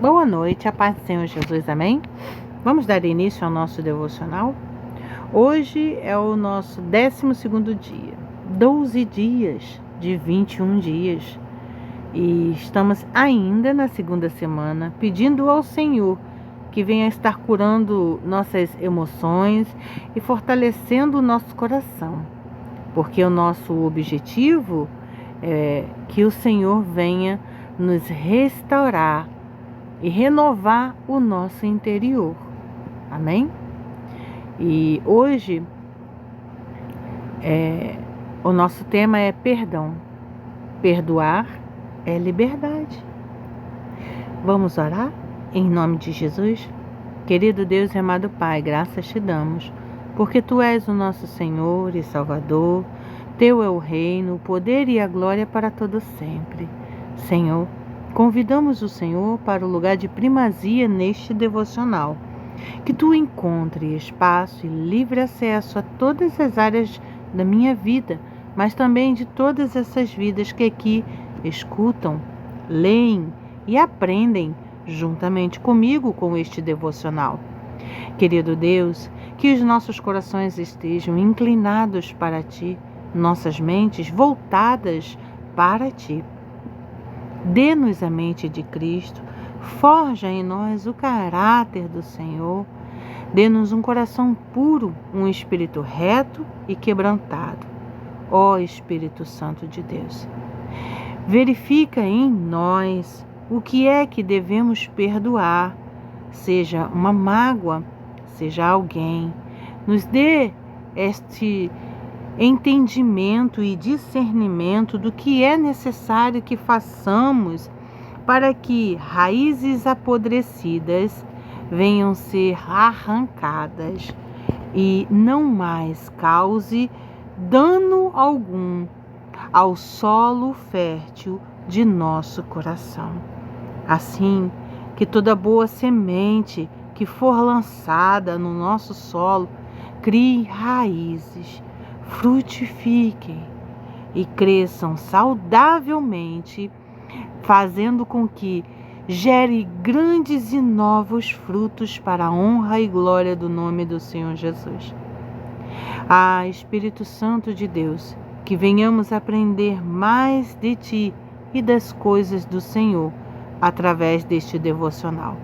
Boa noite, a paz do Senhor Jesus, amém? Vamos dar início ao nosso devocional? Hoje é o nosso 12º dia, 12 dias de 21 dias. E estamos ainda na segunda semana, pedindo ao Senhor que venha estar curando nossas emoções e fortalecendo o nosso coração. Porque o nosso objetivo é que o Senhor venha nos restaurar e renovar o nosso interior. Amém? E hoje o nosso tema é perdão. Perdoar é liberdade. Vamos orar? Em nome de Jesus? Querido Deus e amado Pai, graças te damos, porque Tu és o nosso Senhor e Salvador. Teu é o reino, o poder e a glória para todo sempre. Senhor, convidamos o Senhor para o lugar de primazia neste devocional. Que Tu encontre espaço e livre acesso a todas as áreas da minha vida, mas também de todas essas vidas que aqui escutam, leem e aprendem juntamente comigo com este devocional. Querido Deus, que os nossos corações estejam inclinados para Ti, nossas mentes voltadas para Ti. Dê-nos a mente de Cristo, forja em nós o caráter do Senhor, dê-nos um coração puro, um espírito reto e quebrantado. Ó Espírito Santo de Deus, verifica em nós o que é que devemos perdoar, seja uma mágoa, seja alguém. Nos dê este entendimento e discernimento do que é necessário que façamos para que raízes apodrecidas venham ser arrancadas e não mais cause dano algum ao solo fértil de nosso coração. Assim, que toda boa semente que for lançada no nosso solo crie raízes, frutifiquem e cresçam saudavelmente, fazendo com que gere grandes e novos frutos para a honra e glória do nome do Senhor Jesus. Espírito Santo de Deus, que venhamos aprender mais de Ti e das coisas do Senhor através deste devocional.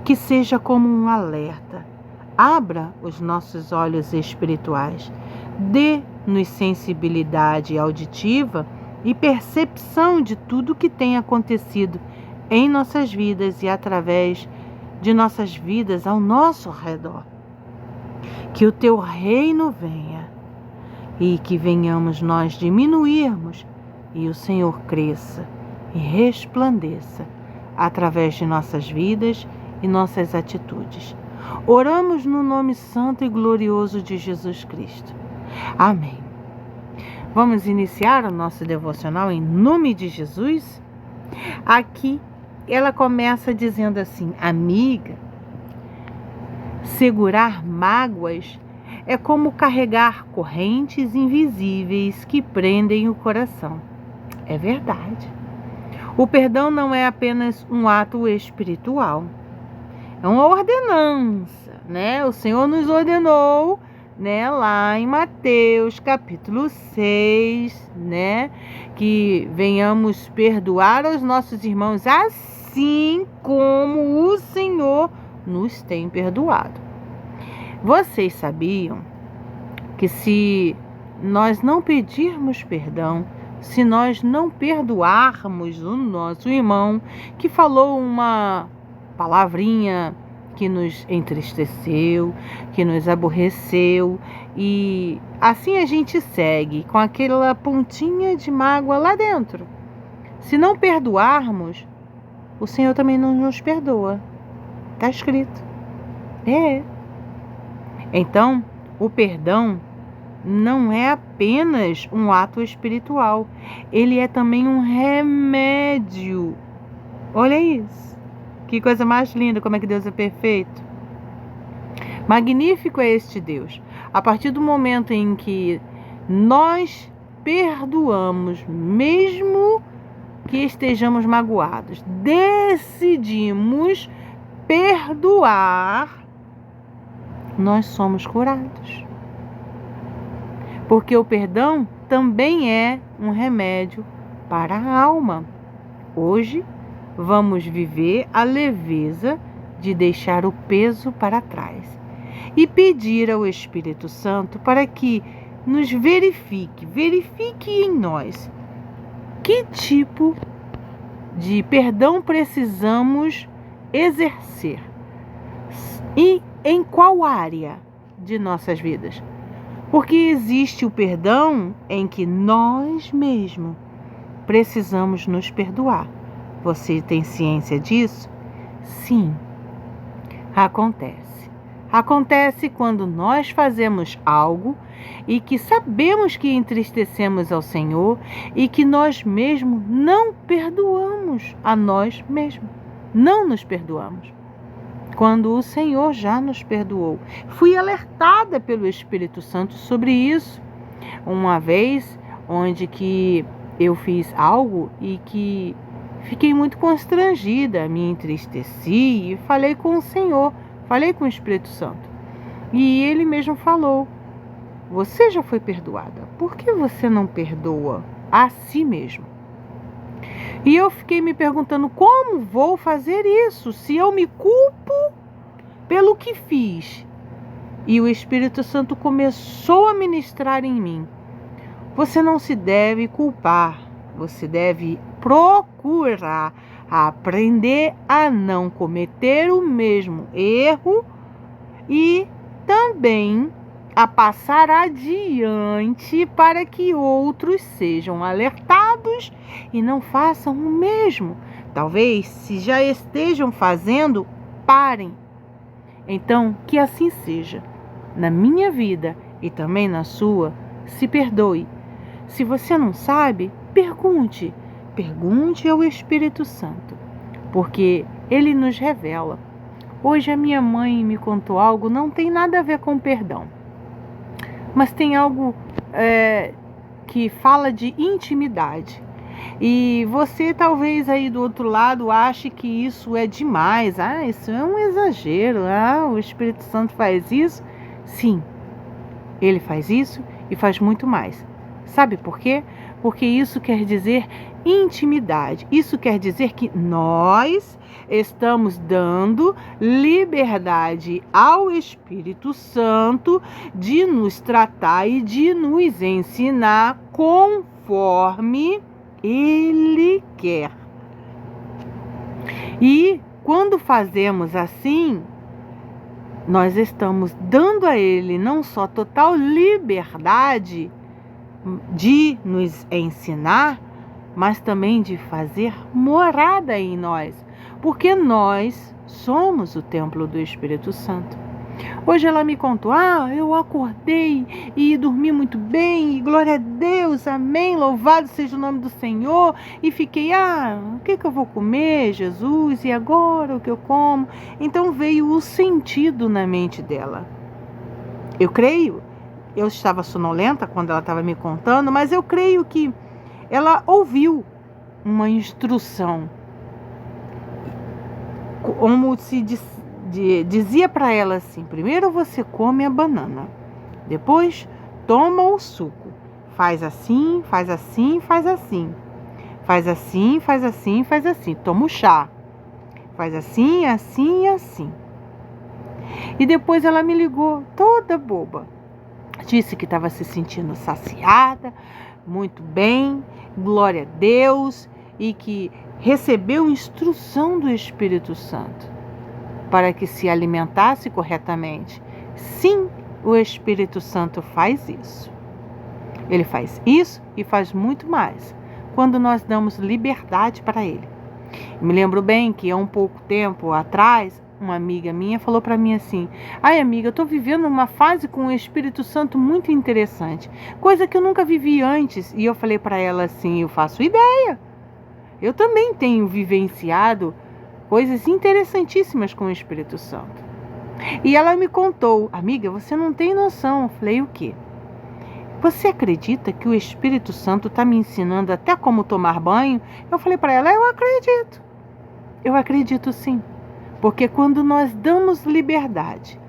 Que seja como um alerta. Abra os nossos olhos espirituais. Dê-nos sensibilidade auditiva e percepção de tudo que tem acontecido em nossas vidas e através de nossas vidas ao nosso redor. Que o Teu reino venha e que venhamos nós diminuirmos e o Senhor cresça e resplandeça através de nossas vidas e nossas atitudes. Oramos no nome santo e glorioso de Jesus Cristo. Amém. Vamos iniciar o nosso devocional em nome de Jesus? Aqui ela começa dizendo assim: amiga, segurar mágoas é como carregar correntes invisíveis que prendem o coração. É verdade. O perdão não é apenas um ato espiritual, é uma ordenança, né? O Senhor nos ordenou, né, lá em Mateus capítulo 6, né, que venhamos perdoar aos nossos irmãos assim como o Senhor nos tem perdoado. Vocês sabiam que se nós não pedirmos perdão, se nós não perdoarmos o nosso irmão que falou uma palavrinha que nos entristeceu, que nos aborreceu, e assim a gente segue com aquela pontinha de mágoa lá dentro. Se não perdoarmos, o Senhor também não nos perdoa. Está escrito. Então, o perdão não é apenas um ato espiritual, ele é também um remédio. Olha isso. Que coisa mais linda, como é que Deus é perfeito. Magnífico é este Deus. A partir do momento em que nós perdoamos, mesmo que estejamos magoados, decidimos perdoar, nós somos curados. Porque o perdão também é um remédio para a alma. Hoje vamos viver a leveza de deixar o peso para trás e pedir ao Espírito Santo para que nos verifique em nós que tipo de perdão precisamos exercer e em qual área de nossas vidas. Porque existe o perdão em que nós mesmos precisamos nos perdoar. Você tem ciência disso? Sim, acontece. Acontece quando nós fazemos algo e que sabemos que entristecemos ao Senhor e que nós mesmos não perdoamos a nós mesmos. Não nos perdoamos. Quando o Senhor já nos perdoou. Fui alertada pelo Espírito Santo sobre isso. Uma vez, onde que eu fiz algo e que fiquei muito constrangida, me entristeci e falei com o Senhor, falei com o Espírito Santo. E ele mesmo falou: você já foi perdoada, por que você não perdoa a si mesmo? E eu fiquei me perguntando, como vou fazer isso se eu me culpo pelo que fiz? E o Espírito Santo começou a ministrar em mim: você não se deve culpar, você deve procurar aprender a não cometer o mesmo erro e também a passar adiante para que outros sejam alertados e não façam o mesmo. Talvez, se já estejam fazendo, parem. Então, que assim seja. Na minha vida e também na sua, se perdoe. Se você não sabe, pergunte. Pergunte ao Espírito Santo, porque ele nos revela. Hoje a minha mãe me contou algo, não tem nada a ver com perdão, mas tem algo que fala de intimidade. E você talvez aí do outro lado ache que isso é demais. Isso é um exagero. O Espírito Santo faz isso. Sim, ele faz isso e faz muito mais. Sabe por quê? Porque isso quer dizer intimidade. Isso quer dizer que nós estamos dando liberdade ao Espírito Santo de nos tratar e de nos ensinar conforme Ele quer. E quando fazemos assim, nós estamos dando a Ele não só total liberdade de nos ensinar, mas também de fazer morada em nós, porque nós somos o templo do Espírito Santo. Hoje ela me contou, eu acordei e dormi muito bem, e glória a Deus, amém, louvado seja o nome do Senhor, e fiquei, o que eu vou comer, Jesus, e agora o que eu como? Então veio o sentido na mente dela. Eu creio, eu estava sonolenta quando ela estava me contando, mas eu creio que ela ouviu uma instrução, como se dizia para ela assim: primeiro você come a banana, depois toma o suco, faz assim, faz assim, faz assim, faz assim, faz assim, faz assim, toma o chá, faz assim, assim e assim. E depois ela me ligou toda boba, disse que estava se sentindo saciada, muito bem, glória a Deus, e que recebeu instrução do Espírito Santo para que se alimentasse corretamente. Sim, o Espírito Santo faz isso. Ele faz isso e faz muito mais quando nós damos liberdade para Ele. Me lembro bem que há um pouco tempo atrás, uma amiga minha falou para mim assim: amiga, eu estou vivendo uma fase com o Espírito Santo muito interessante, coisa que eu nunca vivi antes. E eu falei para ela assim: eu faço ideia. Eu também tenho vivenciado coisas interessantíssimas com o Espírito Santo. E ela me contou: amiga, você não tem noção. Eu falei: o quê? Você acredita que o Espírito Santo está me ensinando até como tomar banho? Eu falei para ela, eu acredito. Eu acredito sim. Porque quando nós damos liberdade,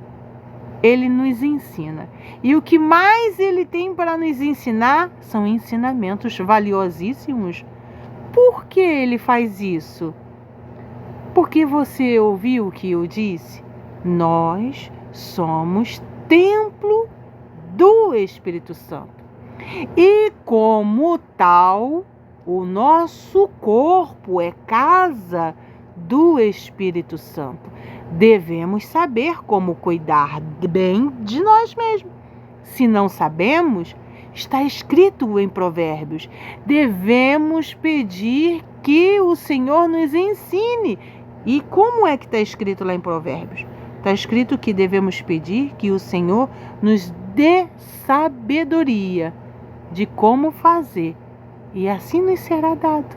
Ele nos ensina. E o que mais Ele tem para nos ensinar são ensinamentos valiosíssimos. Por que Ele faz isso? Porque você ouviu o que eu disse? Nós somos templo do Espírito Santo. E como tal, o nosso corpo é casa do Espírito Santo. Devemos saber como cuidar bem de nós mesmos. Se não sabemos, está escrito em Provérbios, devemos pedir que o Senhor nos ensine. E como é que está escrito lá em Provérbios? Está escrito que devemos pedir que o Senhor nos dê sabedoria de como fazer, e assim nos será dado.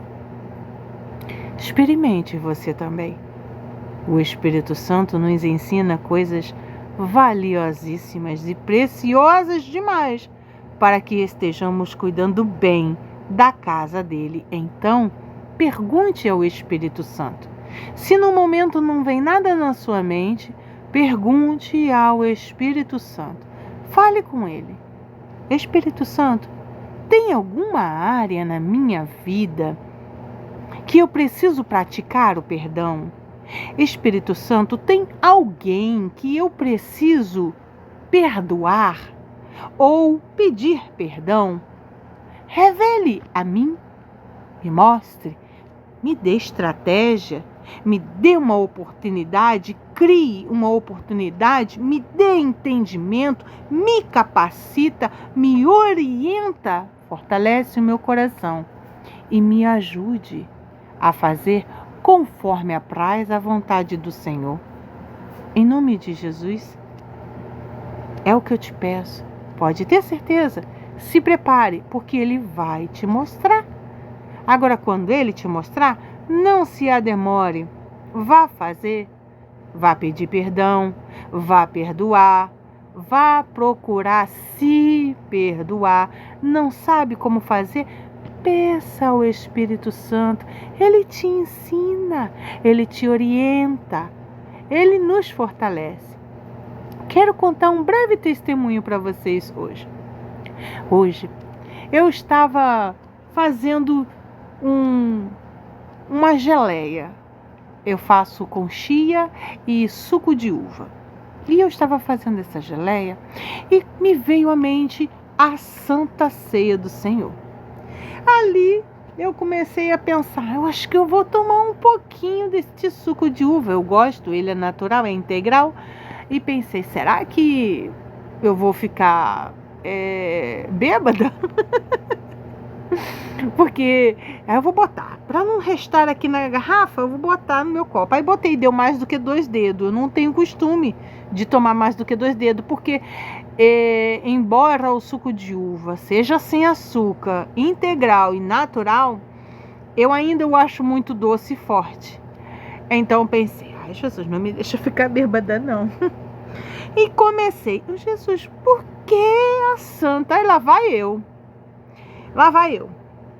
Experimente você também. O Espírito Santo nos ensina coisas valiosíssimas e preciosas demais para que estejamos cuidando bem da casa dele. Então, pergunte ao Espírito Santo. Se no momento não vem nada na sua mente, pergunte ao Espírito Santo. Fale com ele. Espírito Santo, tem alguma área na minha vida que eu preciso praticar o perdão? Espírito Santo, tem alguém que eu preciso perdoar ou pedir perdão? Revele a mim, me mostre, me dê estratégia, me dê uma oportunidade, crie uma oportunidade, me dê entendimento, me capacita, me orienta, fortalece o meu coração e me ajude a fazer conforme apraz a vontade do Senhor. Em nome de Jesus, é o que eu te peço. Pode ter certeza, se prepare, porque Ele vai te mostrar. Agora, quando Ele te mostrar, não se ademore, vá fazer, vá pedir perdão, vá perdoar, vá procurar se perdoar. Não sabe como fazer? Peça ao Espírito Santo, Ele te ensina, Ele te orienta, Ele nos fortalece. Quero contar um breve testemunho para vocês hoje. Hoje, eu estava fazendo uma geleia. Eu faço com chia e suco de uva. E eu estava fazendo essa geleia e me veio à mente a Santa Ceia do Senhor. Ali eu comecei a pensar, eu acho que eu vou tomar um pouquinho desse suco de uva. Eu gosto, ele é natural, é integral. E pensei, será que eu vou ficar bêbada? Porque eu vou botar, para não restar aqui na garrafa, eu vou botar no meu copo. Aí botei, deu mais do que 2 dedos. Eu não tenho costume de tomar mais do que 2 dedos, porque embora o suco de uva seja sem açúcar, integral e natural, eu ainda o acho muito doce e forte. Então pensei, ai Jesus, não me deixa ficar bêbada não. E comecei, Jesus, por que a Santa? Aí lá vai eu.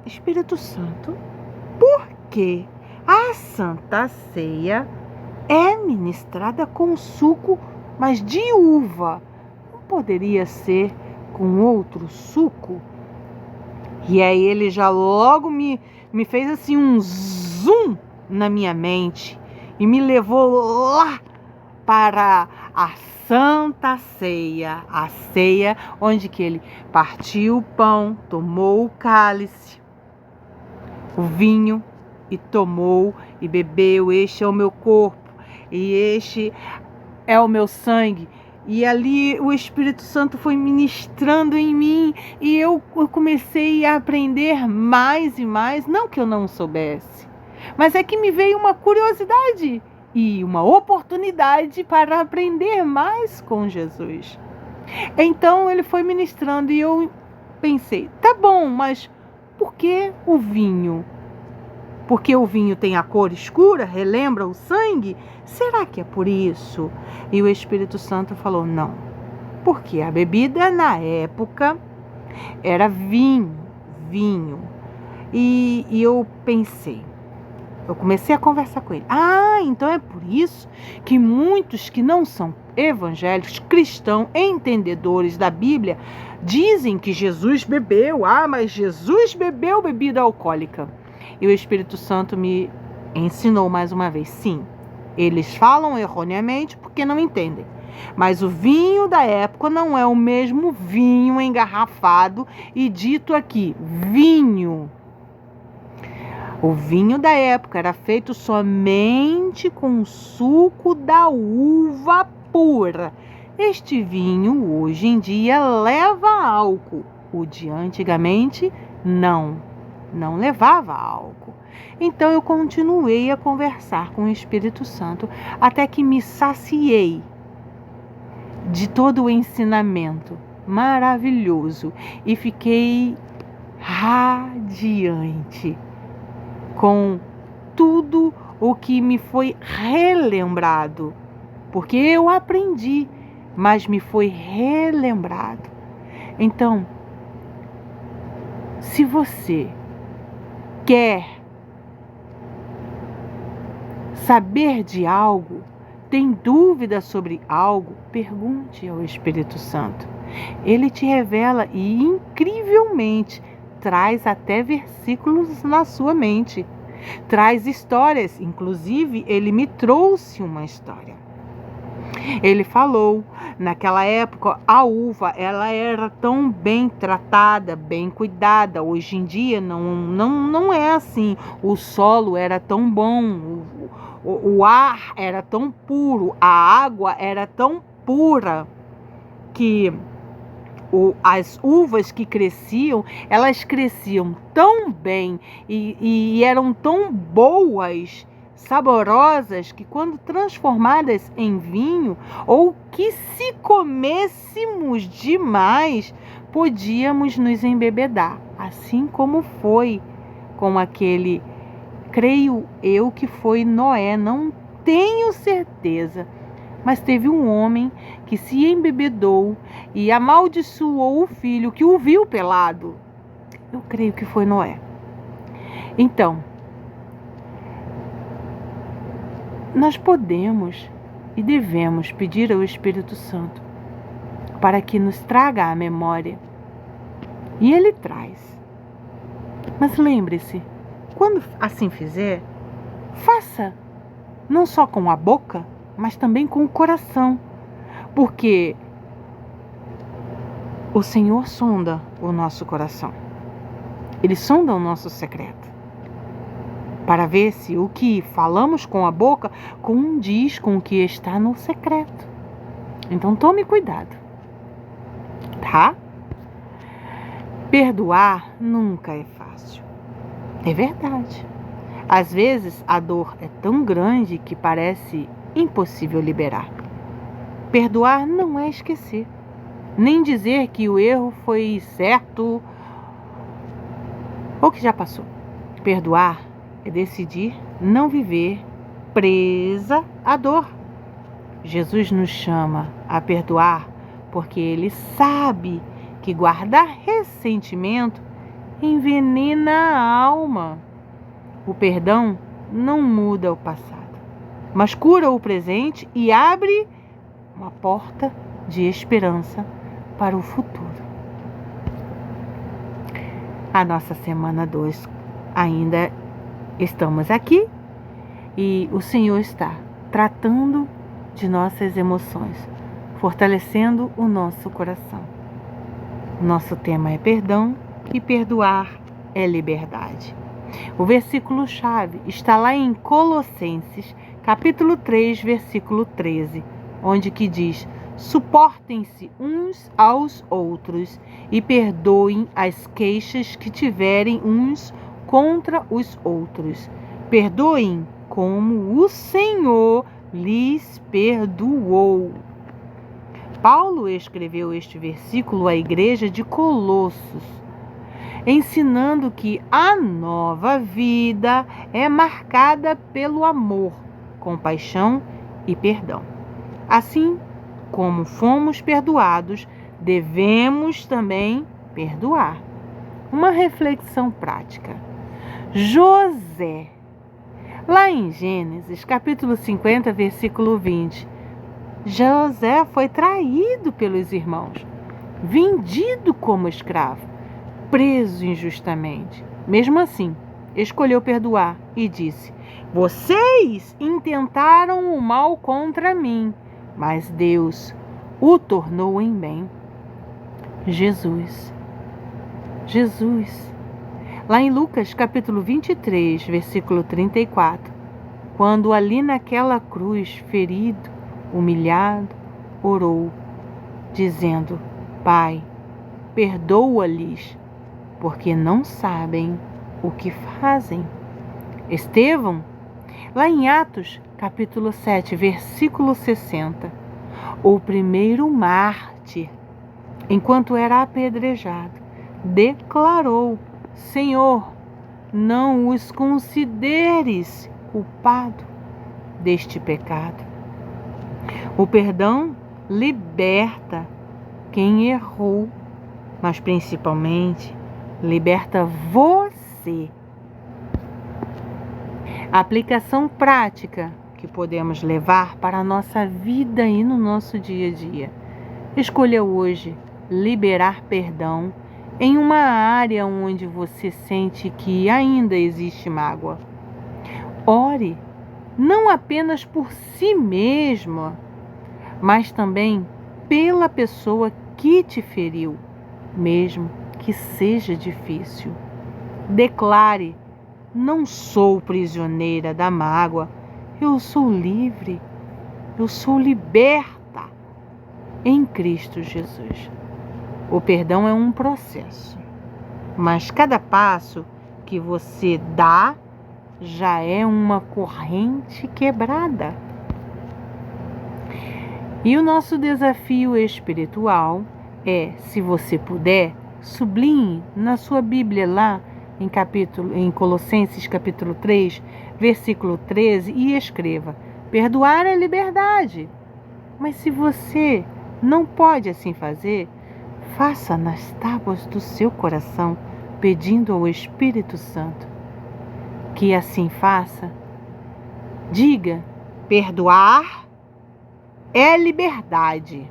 Espírito Santo, por que a Santa Ceia é ministrada com suco, mas de uva? Não poderia ser com outro suco? E aí ele já logo me fez assim um zoom na minha mente e me levou lá para a Santa Ceia, a ceia onde que ele partiu o pão, tomou o cálice, o vinho, e tomou e bebeu. Este é o meu corpo e este é o meu sangue. E ali o Espírito Santo foi ministrando em mim e eu comecei a aprender mais e mais. Não que eu não soubesse, mas é que me veio uma curiosidade e uma oportunidade para aprender mais com Jesus. Então ele foi ministrando e eu pensei, tá bom, mas por que o vinho? Porque o vinho tem a cor escura, relembra o sangue? Será que é por isso? E o Espírito Santo falou, não. Porque a bebida na época era vinho. E eu pensei, eu comecei a conversar com ele. Então é por isso que muitos que não são evangélicos, cristãos, entendedores da Bíblia, dizem que Jesus bebeu. Mas Jesus bebeu bebida alcoólica. E o Espírito Santo me ensinou mais uma vez. Sim, eles falam erroneamente porque não entendem. Mas o vinho da época não é o mesmo vinho engarrafado e dito aqui, vinho. O vinho da época era feito somente com o suco da uva pura. Este vinho, hoje em dia, leva álcool. O de antigamente, não levava álcool. Então, eu continuei a conversar com o Espírito Santo até que me saciei de todo o ensinamento maravilhoso e fiquei radiante com tudo o que me foi relembrado, porque eu aprendi, mas me foi relembrado. Então, se você quer saber de algo, tem dúvida sobre algo, pergunte ao Espírito Santo. Ele te revela e, incrivelmente, traz até versículos na sua mente. Traz histórias. Inclusive, ele me trouxe uma história. Ele falou, naquela época, a uva ela era tão bem tratada, bem cuidada. Hoje em dia não é assim. O solo era tão bom, o ar era tão puro, a água era tão pura que as uvas que cresciam, elas cresciam tão bem e eram tão boas, saborosas, que quando transformadas em vinho, ou que se comêssemos demais, podíamos nos embebedar. Assim como foi com aquele, creio eu que foi Noé, não tenho certeza, mas teve um homem que se embebedou e amaldiçoou o filho que o viu pelado. Eu creio que foi Noé. Então, nós podemos e devemos pedir ao Espírito Santo para que nos traga a memória. E Ele traz. Mas lembre-se, quando assim fizer, faça não só com a boca, mas também com o coração, porque o Senhor sonda o nosso coração. Ele sonda o nosso secreto, para ver se o que falamos com a boca condiz com o que está no secreto. Então tome cuidado, tá? Perdoar nunca é fácil. É verdade. Às vezes a dor é tão grande que parece impossível liberar. Perdoar não é esquecer, nem dizer que o erro foi certo ou que já passou. Perdoar é decidir não viver presa à dor. Jesus nos chama a perdoar porque Ele sabe que guardar ressentimento envenena a alma. O perdão não muda o passado, mas cura o presente e abre uma porta de esperança para o futuro. A nossa semana 2 ainda estamos aqui e o Senhor está tratando de nossas emoções, fortalecendo o nosso coração. Nosso tema é perdão e perdoar é liberdade. O versículo-chave está lá em Colossenses, capítulo 3, versículo 13, onde que diz: suportem-se uns aos outros e perdoem as queixas que tiverem uns contra os outros. Perdoem como o Senhor lhes perdoou. Paulo escreveu este versículo à igreja de Colossos, ensinando que a nova vida é marcada pelo amor, compaixão e perdão. Assim como fomos perdoados, devemos também perdoar. Uma reflexão prática. José, lá em Gênesis, capítulo 50, versículo 20, José foi traído pelos irmãos, vendido como escravo, preso injustamente. Mesmo assim, escolheu perdoar e disse: vocês intentaram o mal contra mim, mas Deus o tornou em bem. Jesus. Lá em Lucas capítulo 23, versículo 34, quando ali naquela cruz, ferido, humilhado, orou, dizendo: Pai, perdoa-lhes, porque não sabem o que fazem. Estevão, lá em Atos capítulo 7, versículo 60, o primeiro mártir, enquanto era apedrejado, declarou: Senhor, não os consideres culpado deste pecado. O perdão liberta quem errou, mas principalmente liberta você. A aplicação prática que podemos levar para a nossa vida e no nosso dia a dia. Escolha hoje liberar perdão em uma área onde você sente que ainda existe mágoa. Ore não apenas por si mesma, mas também pela pessoa que te feriu, mesmo que seja difícil. Declare: não sou prisioneira da mágoa, eu sou livre, eu sou liberta em Cristo Jesus. O perdão é um processo, mas cada passo que você dá já é uma corrente quebrada. E o nosso desafio espiritual é, se você puder, sublinhe na sua Bíblia lá em Colossenses capítulo 3, versículo 13, e escreva: perdoar é liberdade. Mas se você não pode assim fazer, faça nas tábuas do seu coração, pedindo ao Espírito Santo que assim faça. Diga: perdoar é liberdade.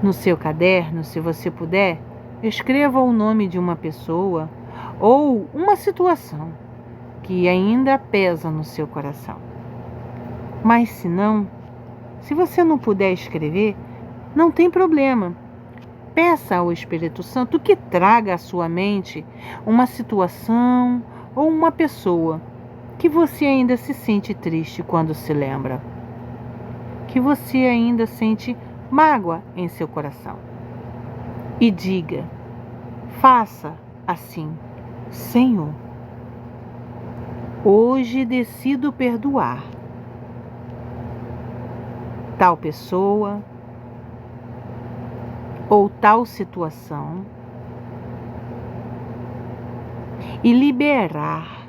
No seu caderno, se você puder, escreva o nome de uma pessoa ou uma situação que ainda pesa no seu coração. Mas se você não puder escrever, não tem problema. Peça ao Espírito Santo que traga à sua mente uma situação ou uma pessoa que você ainda se sente triste quando se lembra, que você ainda sente mágoa em seu coração. E diga, faça assim: Senhor, hoje decido perdoar tal pessoa ou tal situação e liberar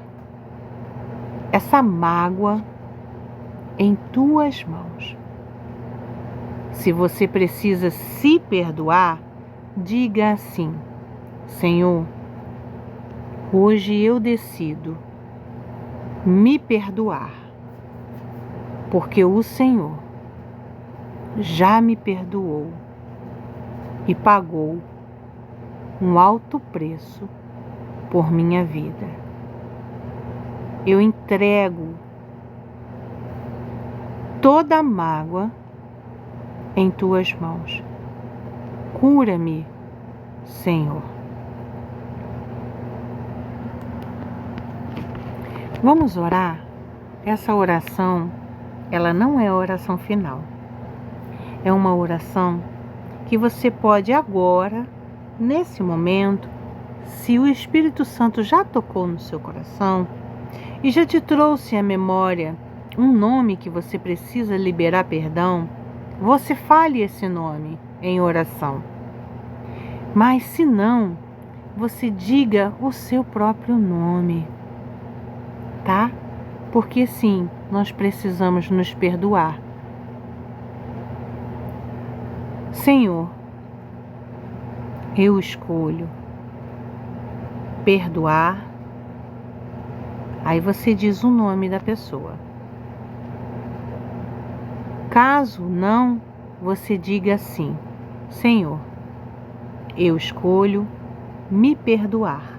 essa mágoa em tuas mãos. Se você precisa se perdoar, diga assim: Senhor, hoje eu decido me perdoar, porque o Senhor já me perdoou e pagou um alto preço por minha vida. Eu entrego toda a mágoa em tuas mãos. Cura-me, Senhor. Vamos orar? Essa oração, ela não é a oração final. É uma oração que você pode agora, nesse momento, se o Espírito Santo já tocou no seu coração e já te trouxe à memória um nome que você precisa liberar perdão, você fale esse nome em oração. Mas se não, você diga o seu próprio nome, tá? Porque sim, nós precisamos nos perdoar. Senhor, Eu escolho perdoar. Aí você diz o nome da pessoa. Caso não, você diga assim: Senhor, eu escolho me perdoar.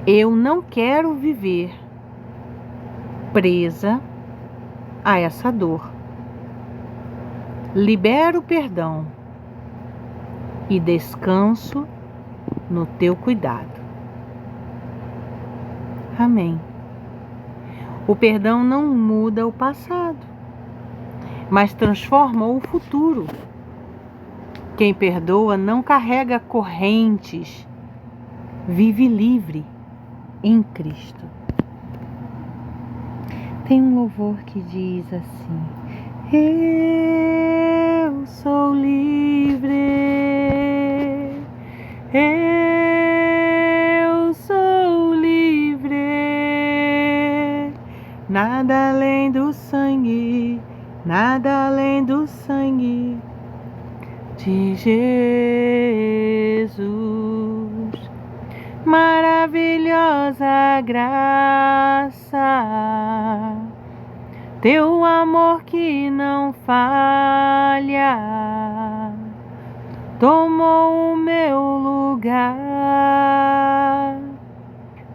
Eu não quero viver presa a essa dor. Libero o perdão e descanso no teu cuidado. Amém. O perdão não muda o passado, mas transforma o futuro. Quem perdoa não carrega correntes, vive livre em Cristo. Tem um louvor que diz assim: eu sou livre, eu sou livre, nada além do sangue, nada além do sangue de Jesus. Maravilhosa graça, teu amor que não falha, tomou o meu lugar,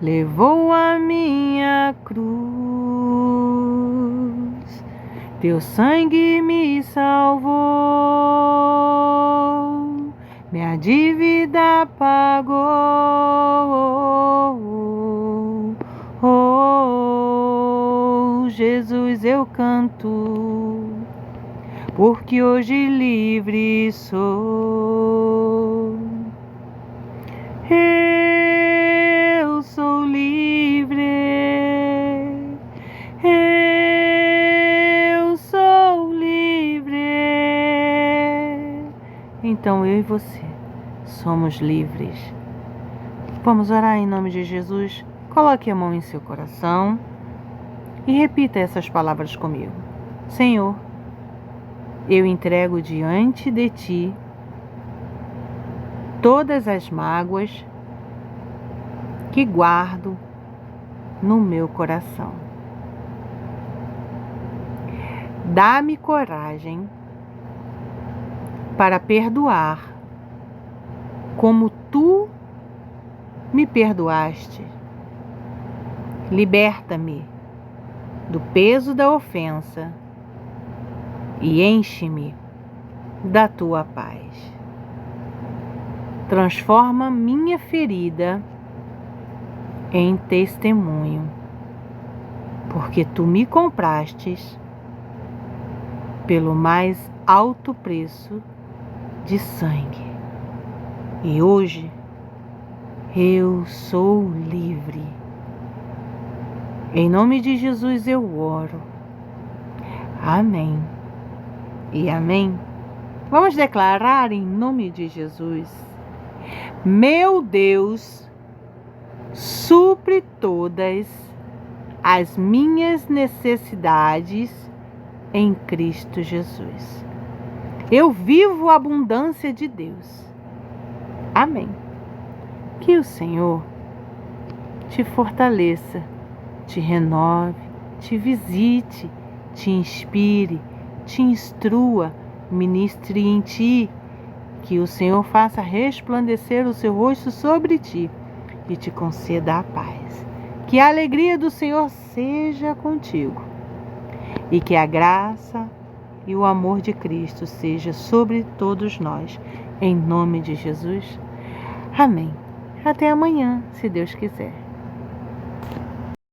levou a minha cruz, teu sangue me salvou, minha dívida pagou. Oh, Jesus, eu canto, porque hoje livre sou. Eu sou livre, eu sou livre. Então eu e você somos livres. Vamos orar em nome de Jesus. Coloque a mão em seu coração e repita essas palavras comigo. Senhor, eu entrego diante de Ti todas as mágoas que guardo no meu coração. Dá-me coragem para perdoar como Tu me perdoaste. Liberta-me do peso da ofensa e enche-me da Tua paz. Transforma minha ferida em testemunho, porque Tu me comprastes pelo mais alto preço de sangue. E hoje eu sou livre. Em nome de Jesus eu oro. Amém e amém. Vamos declarar em nome de Jesus: meu Deus supre todas as minhas necessidades em Cristo Jesus. Eu vivo a abundância de Deus. Amém. Que o Senhor te fortaleça, te renove, te visite, te inspire, te instrua, ministre em ti, que o Senhor faça resplandecer o seu rosto sobre ti e te conceda a paz. Que a alegria do Senhor seja contigo e que a graça e o amor de Cristo seja sobre todos nós, em nome de Jesus. Amém. Até amanhã, se Deus quiser.